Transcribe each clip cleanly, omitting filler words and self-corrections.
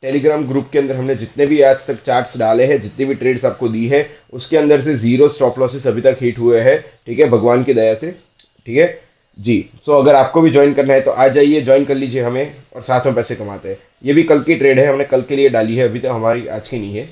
Telegram group के अंदर हमने जितने भी आज तक चार्ट्स डाले हैं, जितनी भी ट्रेड्स आपको दी है, उसके अंदर से जीरो स्टॉप लॉसेस अभी तक हिट हुए हैं। ठीक है, भगवान की दया से। ठीक है जी। सो अगर आपको भी ज्वाइन करना है तो आ जाइए, ज्वाइन कर लीजिए हमें, और साथ में पैसे कमाते हैं। ये भी कल की ट्रेड है, हमने कल के लिए डाली है, अभी तो हमारी आज की नहीं है।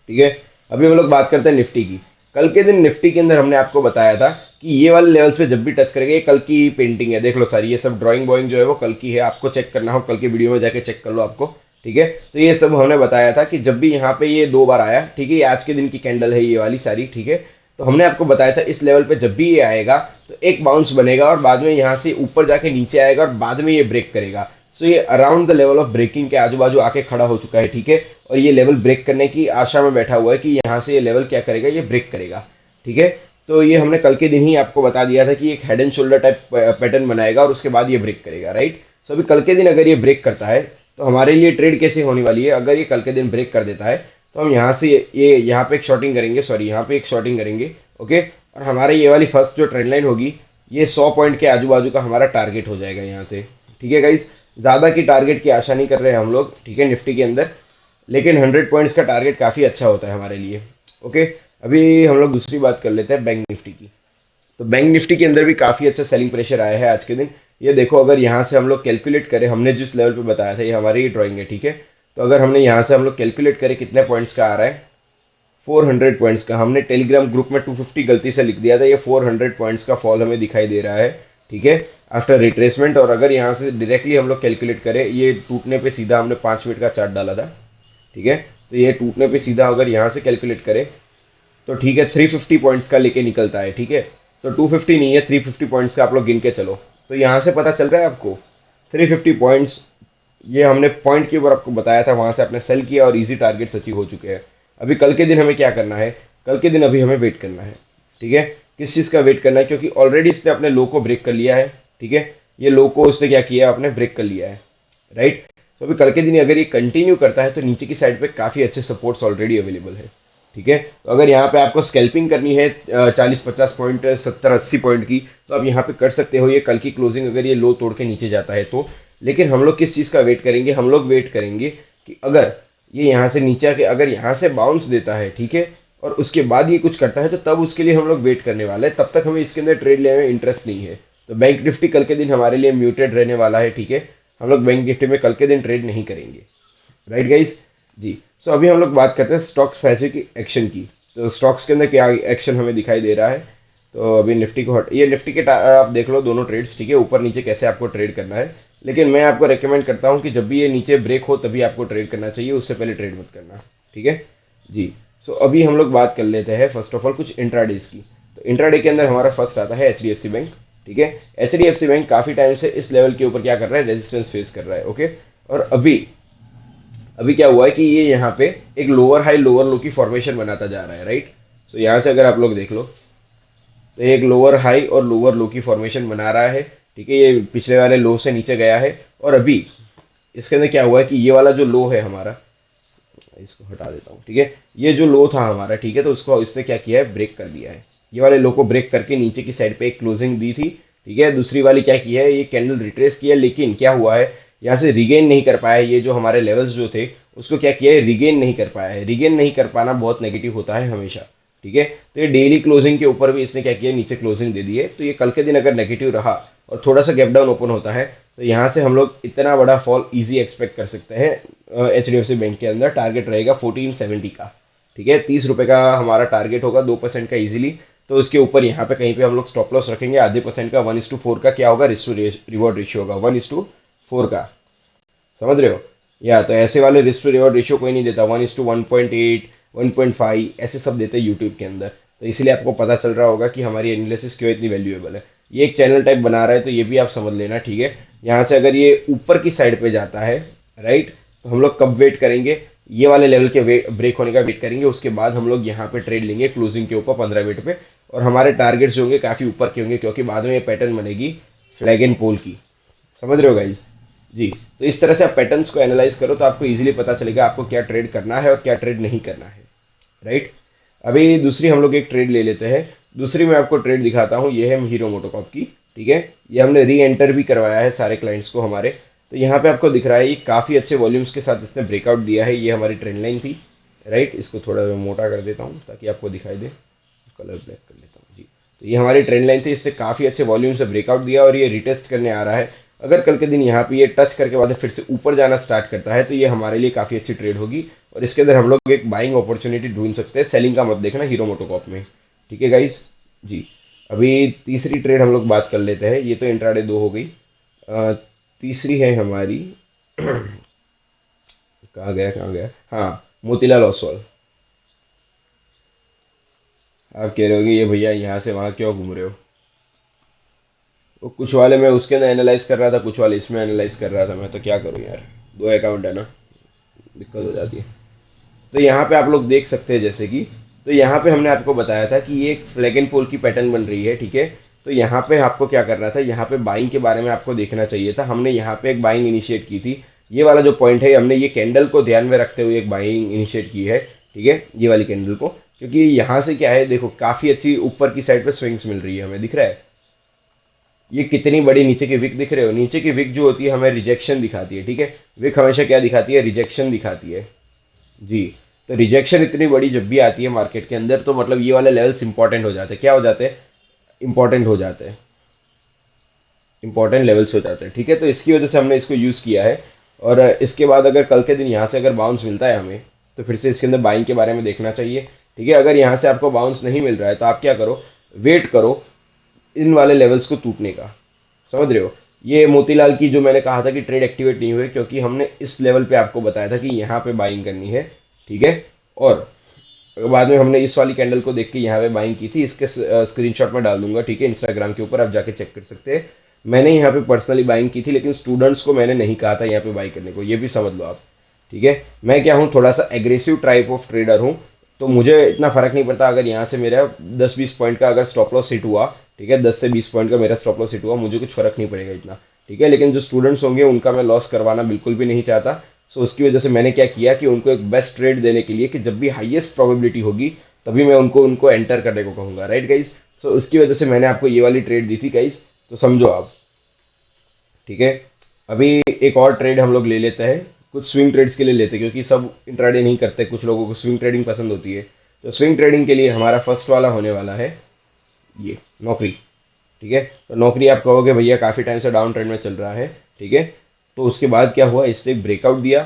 ठीक है, अभी हम लोग बात करते हैं निफ्टी की। कल के दिन निफ्टी के अंदर हमने आपको बताया था कि ये वाले लेवल्स पे जब भी टच करेंगे, ये कल की पेंटिंग है, देख लो सारी, ये सब ड्राइंग बॉइंग जो है वो कल की है। आपको चेक करना हो कल की वीडियो में जाके चेक कर लो आपको। ठीक है, तो ये सब हमने बताया था कि जब भी यहाँ पे ये दो बार आया, ठीक है, ये आज के दिन की कैंडल है ये वाली सारी। ठीक है, तो हमने आपको बताया था इस लेवल पे जब भी ये आएगा तो एक बाउंस बनेगा, और बाद में यहाँ से ऊपर जाके नीचे आएगा, और बाद में ये ब्रेक करेगा। सो ये around the level of breaking के आजू बाजू आके खड़ा हो चुका है। ठीक है, और ये लेवल ब्रेक करने की आशा में बैठा हुआ है कि यहाँ से ये लेवल क्या करेगा, ये ब्रेक करेगा। ठीक है, तो ये हमने कल के दिन ही आपको बता दिया था कि एक head and shoulder type pattern बनाएगा और उसके बाद ये ब्रेक करेगा, राइट। सो अभी कल के दिन अगर ये ब्रेक करता है तो हमारे लिए ट्रेड कैसे होने वाली है, अगर ये कल के दिन ब्रेक कर देता है तो हम यहाँ से ये यहाँ पे एक शॉर्टिंग करेंगे, सॉरी यहाँ पे एक शॉर्टिंग करेंगे। ओके, और हमारे ये वाली फर्स्ट जो ट्रेंड लाइन होगी, ये 100 पॉइंट के आजू बाजू का हमारा टारगेट हो जाएगा यहाँ से। ठीक है गाइज, ज्यादा की टारगेट की आशा नहीं कर रहे हैं हम लोग, ठीक है, निफ्टी के अंदर, लेकिन 100 पॉइंट्स का टारगेट काफी अच्छा होता है हमारे लिए। ओके, अभी हम लोग दूसरी बात कर लेते हैं बैंक निफ्टी की। तो बैंक निफ्टी के अंदर भी काफी अच्छा सेलिंग प्रेशर आया है आज के दिन। ये देखो, अगर यहाँ से हम लोग कैलकुलेट करें, हमने जिस लेवल पे बताया था, ये हमारी ड्राइंग है। ठीक है, तो अगर हमने यहाँ से हम लोग कैलकुलेट करें कितने पॉइंट्स का आ रहा है, 400 पॉइंट्स का। हमने टेलीग्राम ग्रुप में 250 गलती से लिख दिया था, ये 400 पॉइंट्स का फॉल हमें दिखाई दे रहा है। ठीक है, आफ्टर रिट्रेसमेंट। और अगर यहाँ से डायरेक्टली हम लोग कैलकुलेट करें, ये टूटने पे सीधा हमने 5 मिनट का चार्ट डाला था। ठीक है, तो ये टूटने पे सीधा अगर यहाँ से कैलकुलेट करें तो ठीक है 350 पॉइंट्स का लेके निकलता है। ठीक है, तो 250 नहीं है, 350 पॉइंट्स का आप लोग गिन के चलो। तो यहाँ से पता चल रहा है आपको 350 पॉइंट्स, ये हमने पॉइंट के ऊपर आपको बताया था, वहां से आपने सेल किया और इजी टारगेट्स अचीव हो चुके हैं। अभी कल के दिन हमें क्या करना है, कल के दिन अभी हमें वेट करना है। ठीक है, किस चीज का वेट करना है, क्योंकि ऑलरेडी इसने अपने लो को ब्रेक कर लिया है। ठीक है, ये लो को उसने क्या किया, अपने ब्रेक कर लिया है, राइट। तो अभी कल के दिन अगर ये कंटिन्यू करता है तो नीचे की साइड पे काफी अच्छे सपोर्ट्स ऑलरेडी अवेलेबल है। ठीक है, तो अगर यहाँ पे आपको स्कैल्पिंग करनी है 40-50 पॉइंट, 70-80 पॉइंट की, तो आप यहाँ पे कर सकते हो, ये कल की क्लोजिंग अगर ये लो तोड़ के नीचे जाता है तो। लेकिन हम लोग किस चीज का वेट करेंगे, हम लोग वेट करेंगे कि अगर ये यहाँ से नीचे आके अगर यहाँ से बाउंस देता है, ठीक है, और उसके बाद ये कुछ करता है, तो तब उसके लिए हम लोग वेट करने वाले हैं। तब तक हमें इसके अंदर ट्रेड लेने में इंटरेस्ट नहीं है। तो बैंक निफ्टी कल के दिन हमारे लिए म्यूटेड रहने वाला है। ठीक है, हम लोग बैंक निफ्टी में कल के दिन ट्रेड नहीं करेंगे, राइट गाइज जी। सो अभी हम लोग बात करते हैं स्टॉक्स पैसे की एक्शन की। तो स्टॉक्स के अंदर क्या एक्शन हमें दिखाई दे रहा है, तो अभी निफ्टी को हट, ये निफ्टी के आप देख लो दोनों ट्रेड्स। ठीक है, ऊपर नीचे कैसे आपको ट्रेड करना है, लेकिन मैं आपको रेकमेंड करता हूं कि जब भी ये नीचे ब्रेक हो तभी आपको ट्रेड करना चाहिए, उससे पहले ट्रेड मत करना। ठीक है जी। सो अभी हम लोग बात कर लेते हैं फर्स्ट ऑफ ऑल कुछ इंट्राडेज की। तो इंट्राडे के अंदर हमारा फर्स्ट आता है एचडीएफसी बैंक। ठीक है, एचडीएफसी बैंक काफी टाइम से इस लेवल के ऊपर क्या कर रहा है, रेजिस्टेंस फेस कर रहा है। ओके, और अभी अभी क्या हुआ है कि ये यहाँ पे एक लोअर हाई लोअर लो की फॉर्मेशन बनाता जा रहा है, राइट। सो यहाँ से अगर आप लोग देख लो तो एक लोअर हाई और लोअर लो की फॉर्मेशन बना रहा है। ठीक है, ये पिछले वाले लो से नीचे गया है, और अभी इसके अंदर क्या हुआ है कि ये वाला जो लो है हमारा, इसको हटा देता हूँ। ठीक है, ये जो लो था हमारा, ठीक है, तो उसको इसने क्या किया है, ब्रेक कर दिया है। ये वाले लो को ब्रेक करके नीचे की साइड पे एक क्लोजिंग दी थी। ठीक है, दूसरी वाली क्या की है, ये कैंडल रिट्रेस किया, लेकिन क्या हुआ है, यहाँ से रिगेन नहीं कर पाया। ये जो हमारे लेवल्स जो थे उसको क्या किया है, रिगेन नहीं कर पाया है। रिगेन नहीं कर पाना बहुत नेगेटिव होता है हमेशा। ठीक है, तो ये डेली क्लोजिंग के ऊपर भी इसने क्या किया, नीचे क्लोजिंग दे दी है। तो ये कल के दिन अगर नेगेटिव रहा और थोड़ा सा गैप डाउन ओपन होता है, तो यहाँ से हम लोग इतना बड़ा फॉल इजी एक्सपेक्ट कर सकते हैं। H D F C bank के अंदर टारगेट रहेगा 1470 का। ठीक है, 30 रुपए का हमारा टारगेट होगा, 2% का इजीली। तो उसके ऊपर यहाँ पे कहीं पे हम लोग स्टॉप लॉस रखेंगे, आधे % का। 1:4 का क्या होगा, रिस्क टू रिवॉर्ड रेशियो होगा 1:4 का, समझ रहे हो। या तो ऐसे वाले रिस्क टू रिवॉर्ड रेशियो कोई नहीं देता, 1:1.8 1.5 ऐसे सब देते हैं यूट्यूब के अंदर। तो इसलिए आपको पता चल रहा होगा कि हमारी एनालिसिस क्यों इतनी वैल्यूएबल है। ये एक चैनल टाइप बना रहा है, तो ये भी आप समझ लेना। ठीक है, यहाँ से अगर ये ऊपर की साइड पे जाता है, राइट, तो हम लोग कब वेट करेंगे, ये वाले लेवल के ब्रेक होने का वेट करेंगे। उसके बाद हम लोग यहाँ पे ट्रेड लेंगे क्लोजिंग के ऊपर 15 मिनट पे, और हमारे टारगेट्स जो होंगे काफी ऊपर के होंगे, क्योंकि बाद में ये पैटर्न बनेगी फ्लैग एंड पोल की। समझ रहे हो गाइज जी। तो इस तरह से आप पैटर्न्स को एनालाइज करो तो आपको इजीली पता चलेगा आपको क्या ट्रेड करना है और क्या ट्रेड नहीं करना है, राइट। अभी दूसरी हम लोग एक ट्रेड ले लेते हैं। दूसरी मैं आपको ट्रेड दिखाता हूँ, ये है हीरो मोटोकॉर्प की। ठीक है, ये हमने री एंटर भी करवाया है सारे क्लाइंट्स को हमारे। तो यहाँ पे आपको दिख रहा है ये काफ़ी अच्छे वॉल्यूम्स के साथ इसने ब्रेकआउट दिया है। ये हमारी ट्रेंड लाइन थी, राइट। इसको थोड़ा मैं मोटा कर देता हूँ ताकि आपको दिखाई दे, कलर ब्लैक कर लेता हूँ जी। तो ये हमारी ट्रेंड लाइन थी, इसने काफ़ी अच्छे वॉल्यूम से ब्रेकआउट दिया और ये रिटेस्ट करने आ रहा है। अगर कल के दिन यहाँ पे ये टच करके बाद फिर से ऊपर जाना स्टार्ट करता है तो ये हमारे लिए काफ़ी अच्छी ट्रेड होगी और इसके अंदर हम लोग एक बाइंग अपॉर्चुनिटी ढूंढ सकते हैं। सेलिंग का मत देखना हीरो मोटोकॉप में, ठीक है गाइज जी। अभी तीसरी ट्रेड हम लोग बात कर लेते हैं। ये तो इंट्राडे 2 हो गई। तीसरी है हमारी कहाँ गया, हाँ, मोतीलाल ओसवाल। आप कह रहे होगे ये भैया यहाँ से वहाँ क्यों घूम रहे हो। वो कुछ वाले मैं उसके अंदर एनालाइज कर रहा था, कुछ वाले इसमें एनालाइज कर रहा था। मैं तो क्या करूँ यार, दो अकाउंट है ना, दिक्कत हो जाती है। तो यहाँ पे आप लोग देख सकते हैं जैसे कि, तो यहाँ पे हमने आपको बताया था कि ये एक फ्लैग एंड पोल की पैटर्न बन रही है, ठीक है। तो यहाँ पे आपको क्या करना था, यहाँ पे बाइंग के बारे में आपको देखना चाहिए था। हमने यहाँ पे एक बाइंग इनिशिएट की थी। ये वाला जो पॉइंट है, हमने ये कैंडल को ध्यान में रखते हुए एक बाइंग इनिशिएट की है, ठीक है, ये वाली कैंडल को। क्योंकि यहाँ से क्या है, देखो काफी अच्छी ऊपर की साइड पे स्विंग्स मिल रही है, हमें दिख रहा है ये कितनी बड़ी नीचे की विक दिख रहे हो। नीचे की विक जो होती है हमें रिजेक्शन दिखाती है, ठीक है। विक हमेशा क्या दिखाती है, रिजेक्शन दिखाती है जी। तो रिजेक्शन इतनी बड़ी जब भी आती है मार्केट के अंदर तो मतलब ये वाले लेवल्स इंपॉर्टेंट हो जाते हैं। क्या हो जाते हैं, इंपॉर्टेंट हो जाते हैं, इंपॉर्टेंट लेवल्स हो जाते हैं, ठीक है। तो इसकी वजह से हमने इसको यूज़ किया है। और इसके बाद अगर कल के दिन यहाँ से अगर बाउंस मिलता है हमें तो फिर से इसके अंदर बाइंग के बारे में देखना चाहिए, ठीक है। अगर यहाँ से आपको बाउंस नहीं मिल रहा है तो आप क्या करो, वेट करो इन वाले लेवल्स को टूटने का, समझ रहे हो। ये मोतीलाल की जो मैंने कहा था कि ट्रेड एक्टिवेट नहीं हुए क्योंकि हमने इस लेवल पे आपको बताया था कि यहाँ पे बाइंग करनी है, ठीक है। और बाद में हमने इस वाली कैंडल को देख के यहाँ पे बाइंग की थी। इसके स्क्रीनशॉट में डाल दूंगा, ठीक है, इंस्टाग्राम के ऊपर, आप जाके चेक कर सकते हैं। मैंने यहाँ पे पर्सनली बाइंग की थी लेकिन स्टूडेंट्स को मैंने नहीं कहा था यहाँ पे बाई करने को, ये भी समझ लो आप, ठीक है। मैं क्या हूँ, थोड़ा सा एग्रेसिव टाइप ऑफ ट्रेडर हूँ। तो मुझे इतना फर्क नहीं पड़ता अगर यहाँ से मेरा 10-20 पॉइंट का अगर स्टॉप लॉस हिट हुआ, ठीक है, 10 से 20 पॉइंट का मेरा स्टॉप लॉस हिट हुआ, मुझे कुछ फर्क नहीं पड़ेगा इतना, ठीक है। लेकिन जो स्टूडेंट्स होंगे उनका मैं लॉस करवाना बिल्कुल भी नहीं चाहता। सो उसकी वजह से मैंने क्या किया कि उनको एक बेस्ट ट्रेड देने के लिए कि जब भी हाईएस्ट प्रोबेबिलिटी होगी तभी मैं उनको उनको एंटर करने को कहूंगा, राइट गाइज। सो उसकी वजह से मैंने आपको ये वाली ट्रेड दी थी गाइज, तो समझो आप, ठीक है। अभी एक और ट्रेड हम लोग ले लेते हैं, कुछ स्विंग ट्रेड्स के लिए लेते हैं क्योंकि सब इंट्राडे नहीं करते, कुछ लोगों को स्विंग ट्रेडिंग पसंद होती है। तो स्विंग ट्रेडिंग के लिए हमारा फर्स्ट वाला होने वाला है ये नौकरी, ठीक है। तो नौकरी आप कहोगे भैया काफ़ी टाइम से डाउन ट्रेंड में चल रहा है, ठीक है। तो उसके बाद क्या हुआ, इसने एक ब्रेकआउट दिया,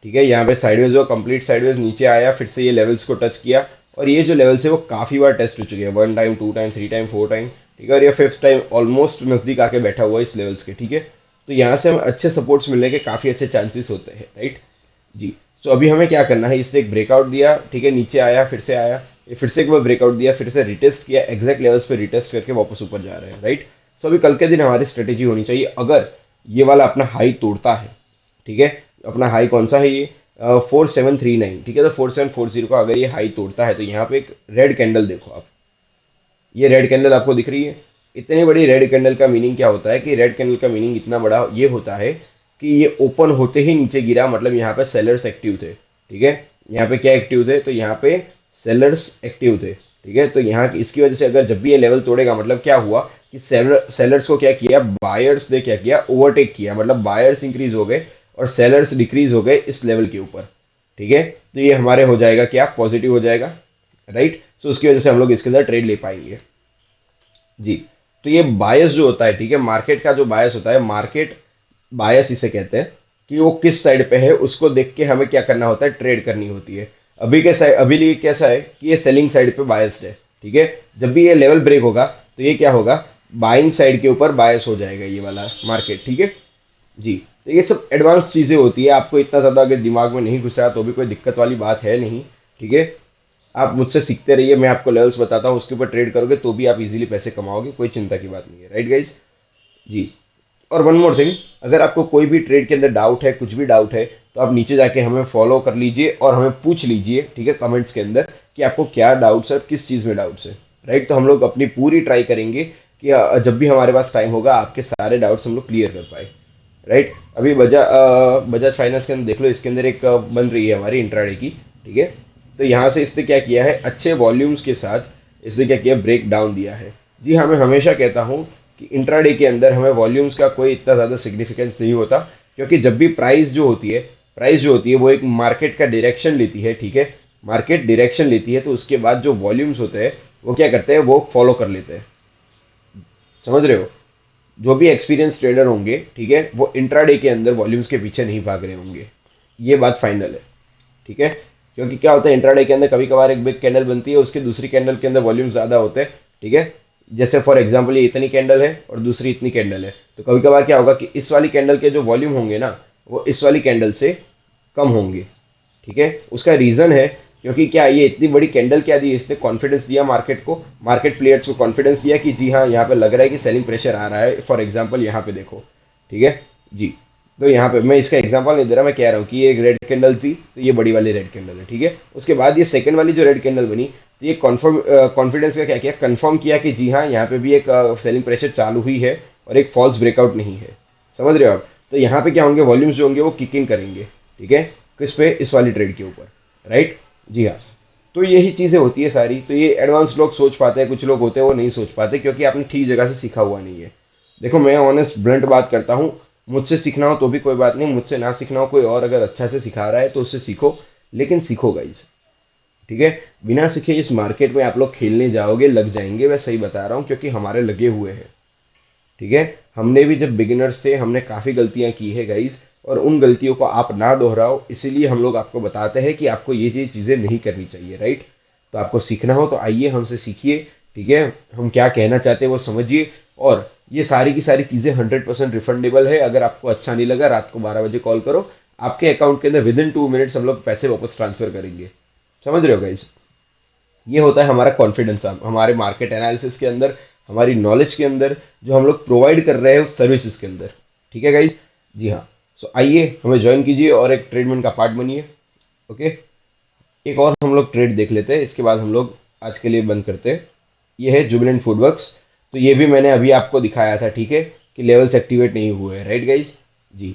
ठीक है। यहाँ पे साइडवेज हुआ, कंप्लीट साइडवेज नीचे आया, फिर से ये लेवल्स को टच किया और ये जो लेवल्स है वो काफ़ी बार टेस्ट हो चुके हैं, 1 टाइम, 2 टाइम, 3 टाइम, 4 टाइम, ठीक है। और ये 5th टाइम ऑलमोस्ट नज़दीक आके बैठा हुआ है इस लेवल्स के, ठीक है। तो यहाँ से हमें अच्छे सपोर्ट्स मिलने के काफ़ी अच्छे चांसेस होते हैं, राइट जी। सो अभी हमें क्या करना है, इसने एक ब्रेकआउट दिया, ठीक है, नीचे आया, फिर से आया, ये फिर से एक बार ब्रेकआउट दिया, फिर से रिटेस्ट किया, एग्जैक्ट लेवल्स पे रिटेस्ट करके वापस ऊपर जा रहे हैं, राइट। सो अभी कल के दिन हमारी स्ट्रेटेजी होनी चाहिए, अगर ये वाला अपना हाई तोड़ता है, ठीक है, अपना हाई कौन सा है ये 4739, ठीक है। तो 4740 का अगर ये हाई तोड़ता है तो यहाँ पे एक रेड कैंडल देखो आप, ये रेड कैंडल आपको दिख रही है। इतनी बड़ी रेड कैंडल का मीनिंग क्या होता है कि रेड कैंडल का मीनिंग इतना बड़ा ये होता है कि ये ओपन होते ही नीचे गिरा, मतलब यहाँ पे सेलर्स एक्टिव थे, ठीक है। यहाँ पे क्या एक्टिव थे, तो यहाँ पे सेलर्स एक्टिव थे, ठीक है। तो यहाँ इसकी वजह से अगर जब भी ये लेवल तोड़ेगा मतलब क्या हुआ कि सेलर्स को क्या किया, बायर्स ने क्या किया, ओवरटेक किया, मतलब बायर्स इंक्रीज हो गए और सेलर्स डिक्रीज हो गए इस लेवल के ऊपर, ठीक है। तो ये हमारे हो जाएगा क्या, पॉजिटिव हो जाएगा, राइट। सो उसकी वजह से हम लोग इसके अंदर ट्रेड ले पाएंगे जी। तो ये बायस जो होता है, ठीक है, मार्केट का जो बायस होता है, मार्केट बायस इसे कहते हैं कि वो किस साइड पे है उसको देख के हमें क्या करना होता है, ट्रेड करनी होती है। अभी के साइड, अभी लिए कैसा है कि ये सेलिंग साइड पे बायस्ड है, ठीक है। जब भी ये लेवल ब्रेक होगा तो ये क्या होगा, बाइंग साइड के ऊपर बायस हो जाएगा ये वाला मार्केट, ठीक है जी। तो ये सब एडवांस चीज़ें होती है, आपको इतना ज़्यादा अगर दिमाग में नहीं घुस रहा तो भी कोई दिक्कत वाली बात है नहीं, ठीक है। आप मुझसे सीखते रहिए, मैं आपको लेवल्स बताता हूँ, उसके ऊपर ट्रेड करोगे तो भी आप इजीली पैसे कमाओगे, कोई चिंता की बात नहीं है, राइट गाइज जी। और वन मोर थिंग, अगर आपको कोई भी ट्रेड के अंदर डाउट है, कुछ भी डाउट है, तो आप नीचे जाके हमें फॉलो कर लीजिए और हमें पूछ लीजिए, ठीक है, कमेंट्स के अंदर कि आपको क्या डाउट्स है, किस चीज़ में डाउट्स है, राइट। तो हम लोग अपनी पूरी ट्राई करेंगे कि जब भी हमारे पास टाइम होगा आपके सारे डाउट्स हम लोग क्लियर कर पाए, राइट। अभी बजाज फाइनेंस के अंदर देख लो, इसके अंदर एक बन रही है हमारी इंट्राडे की, ठीक है। तो यहाँ से इसने क्या किया है, अच्छे वॉल्यूम्स के साथ इसने क्या किया, ब्रेक डाउन दिया है जी। हाँ, मैं हमेशा कहता हूँ कि इंट्राडे के अंदर हमें वॉल्यूम्स का कोई इतना ज़्यादा सिग्निफिकेंस नहीं होता, क्योंकि जब भी प्राइस जो होती है वो एक मार्केट का डायरेक्शन लेती है, ठीक है, मार्केट डायरेक्शन लेती है, तो उसके बाद जो वॉल्यूम्स होते हैं वो क्या करते हैं, वो फॉलो कर लेते हैं। समझ रहे हो? जो भी एक्सपीरियंस ट्रेडर होंगे, ठीक है, वो इंट्राडे के अंदर वॉल्यूम्स के पीछे नहीं भाग रहे होंगे। ये बात फाइनल है, ठीक है। क्योंकि क्या होता है, इंट्राडे के अंदर कभी कभार एक बिग कैंडल बनती है, उसके दूसरी कैंडल के अंदर वॉल्यूम ज्यादा होते हैं, ठीक है। जैसे फॉर एग्जांपल ये इतनी कैंडल है और दूसरी इतनी कैंडल है, तो कभी कभार क्या होगा कि इस वाली कैंडल के जो वॉल्यूम होंगे ना, वो इस वाली कैंडल से कम होंगे, ठीक है। उसका रीजन है क्योंकि क्या ये इतनी बड़ी कैंडल क्या दी, इसने कॉन्फिडेंस दिया मार्केट को, मार्केट प्लेयर्स को कॉन्फिडेंस दिया कि जी हाँ यहाँ पे लग रहा है कि सेलिंग प्रेशर आ रहा है। फॉर एग्जांपल यहाँ पे देखो, ठीक है जी। तो यहाँ पे मैं इसका एग्जांपल नहीं दे रहा, मैं कह रहा हूँ कि ये एक रेड कैंडल थी, तो ये बड़ी वाली रेड कैंडल है, ठीक है। उसके बाद ये सेकंड वाली जो रेड कैंडल बनी, तो ये कॉन्फिडेंस का क्या किया, कंफर्म किया कि जी हाँ यहाँ पे भी एक सेलिंग प्रेशर चालू हुई है और एक फॉल्स ब्रेकआउट नहीं है। समझ रहे हो आप? तो यहाँ पे क्या होंगे, वॉल्यूम्स जो होंगे वो किक इन करेंगे, ठीक है, किस पे, इस वाली ट्रेड के ऊपर, राइट। जी हाँ। तो यही चीजें होती है सारी। तो ये एडवांस लोग सोच पाते हैं, कुछ लोग होते हैं वो नहीं सोच पाते, क्योंकि आपने ठीक जगह से सीखा हुआ नहीं है। देखो मैं ऑनेस्ट ब्लंट बात करता हूँ, मुझसे सीखना हो तो भी कोई बात नहीं, मुझसे ना सीखना हो, कोई और अगर अच्छा से सिखा रहा है तो उससे सीखो, लेकिन सीखो गाइस, ठीक है। बिना सीखे इस मार्केट में आप लोग खेलने जाओगे, लग जाएंगे, मैं सही बता रहा हूँ, क्योंकि हमारे लगे हुए हैं, ठीक है। हमने भी जब बिगिनर्स थे हमने काफ़ी गलतियां की है गाइस, और उन गलतियों को आप ना दोहराओ, इसीलिए हम लोग आपको बताते हैं कि आपको ये चीज़ें नहीं करनी चाहिए, राइट। तो आपको सीखना हो तो आइए हमसे सीखिए, ठीक है। हम क्या कहना चाहते हैं वो समझिए, और ये सारी की सारी चीज़ें 100% रिफंडेबल है। अगर आपको अच्छा नहीं लगा, रात को 12 बजे कॉल करो, आपके अकाउंट के अंदर विदिन 2 मिनट्स हम लोग पैसे वापस ट्रांसफर करेंगे। समझ रहे हो गाइस? ये होता है हमारा कॉन्फिडेंस, हमारे मार्केट एनालिसिस के अंदर, हमारी नॉलेज के अंदर, जो हम लोग प्रोवाइड कर रहे हैं उस सर्विसेज के अंदर, ठीक है गाइज। जी हाँ। सो आइए हमें ज्वाइन कीजिए और एक ट्रेडमेंट का पार्ट बनिए। ओके। एक और हम लोग ट्रेड देख लेते हैं, इसके बाद हम लोग आज के लिए बंद करते हैं। ये है जुबिलेंट फूडवर्क्स। तो ये भी मैंने अभी आपको दिखाया था, ठीक है, कि लेवल्स एक्टिवेट नहीं हुए हैं, राइट गाइज। जी।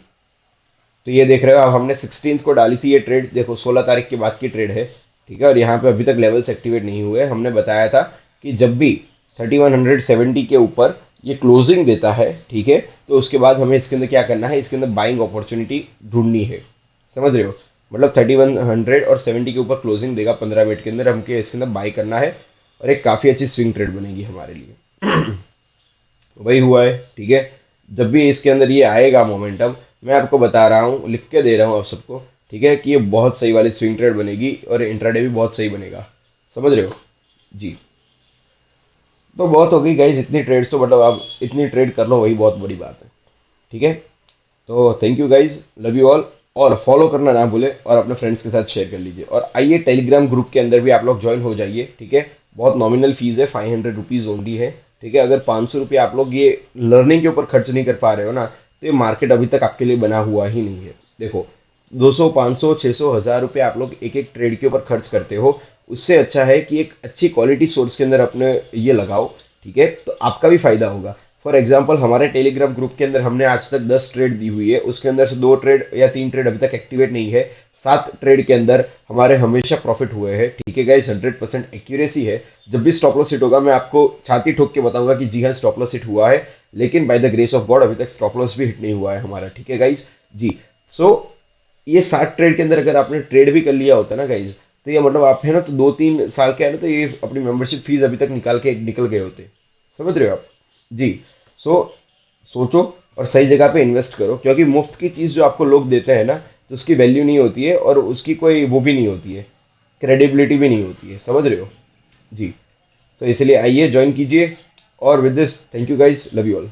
तो ये देख रहे हो, अब हमने 16 को डाली थी ये ट्रेड, देखो 16 तारीख के बाद की ट्रेड है, ठीक है। और यहाँ पे अभी तक लेवल्स एक्टिवेट नहीं हुए। हमने बताया था कि जब भी 3170 के ऊपर ये क्लोजिंग देता है, ठीक है, तो उसके बाद हमें इसके अंदर क्या करना है, इसके अंदर बाइंग अपॉर्चुनिटी ढूंढनी है। समझ रहे हो? मतलब 3170 के ऊपर क्लोजिंग देगा 15 मिनट के अंदर, हमके इसके अंदर बाई करना है, और एक काफ़ी अच्छी स्विंग ट्रेड बनेगी हमारे लिए। वही हुआ है, ठीक है। जब भी इसके अंदर ये आएगा मोमेंटम, मैं आपको बता रहा हूँ, लिख के दे रहा हूँ आप सबको, ठीक है, कि ये बहुत सही वाली स्विंग ट्रेड बनेगी और इंट्राडे भी बहुत सही बनेगा। समझ रहे हो? जी। तो बहुत हो गई गाइज इतनी ट्रेड, तो मतलब आप इतनी ट्रेड कर लो वही बहुत बड़ी बात है, ठीक है। तो thank you guys, love you all. और फॉलो करना ना भूले और अपने फ्रेंड्स के साथ शेयर कर लीजिए, और आइए टेलीग्राम ग्रुप के अंदर भी आप लोग ज्वाइन हो जाइए, ठीक है। बहुत नॉमिनल फीस है, 500 रुपीज़ ओनली है, ठीक है। अगर 500 रुपये आप लोग ये लर्निंग के ऊपर खर्च नहीं कर पा रहे हो ना, तो ये मार्केट अभी तक आपके लिए बना हुआ ही नहीं है। देखो 200 500 600 1000 रुपये आप लोग एक एक ट्रेड के ऊपर खर्च करते हो, उससे अच्छा है कि एक अच्छी क्वालिटी सोर्स के अंदर अपने ये लगाओ, ठीक है, तो आपका भी फायदा होगा। फॉर एग्जाम्पल हमारे टेलीग्राम ग्रुप के अंदर हमने आज तक 10 ट्रेड दी हुई है, उसके अंदर से 2 ट्रेड या 3 ट्रेड अभी तक एक्टिवेट नहीं है। 7 ट्रेड के अंदर हमारे हमेशा प्रॉफिट हुए हैं, ठीक है गाइस, 100% एक्यूरेसी है। जब भी स्टॉप लॉस हिट होगा मैं आपको छाती ठोक के बताऊंगा कि जी हाँ स्टॉप लॉस हिट हुआ है, लेकिन by the grace of God अभी तक स्टॉप लॉस भी हिट नहीं हुआ है हमारा, ठीक है गाइस। जी। सो ये 7 ट्रेड के अंदर अगर आपने ट्रेड भी कर लिया होता ना गाइज, तो ये मतलब आप है ना, तो 2-3 साल के है ना, तो ये अपनी मेंबरशिप फीस अभी तक निकल गए होते। समझ रहे हो आप? जी। सो सोचो और सही जगह पे इन्वेस्ट करो, क्योंकि मुफ्त की चीज़ जो आपको लोग देते हैं ना, तो उसकी वैल्यू नहीं होती है, और उसकी कोई वो भी नहीं होती है, क्रेडिबिलिटी भी नहीं होती है। समझ रहे हो? जी। तो इसलिए आइए ज्वाइन कीजिए, और with this thank you guys, love you all.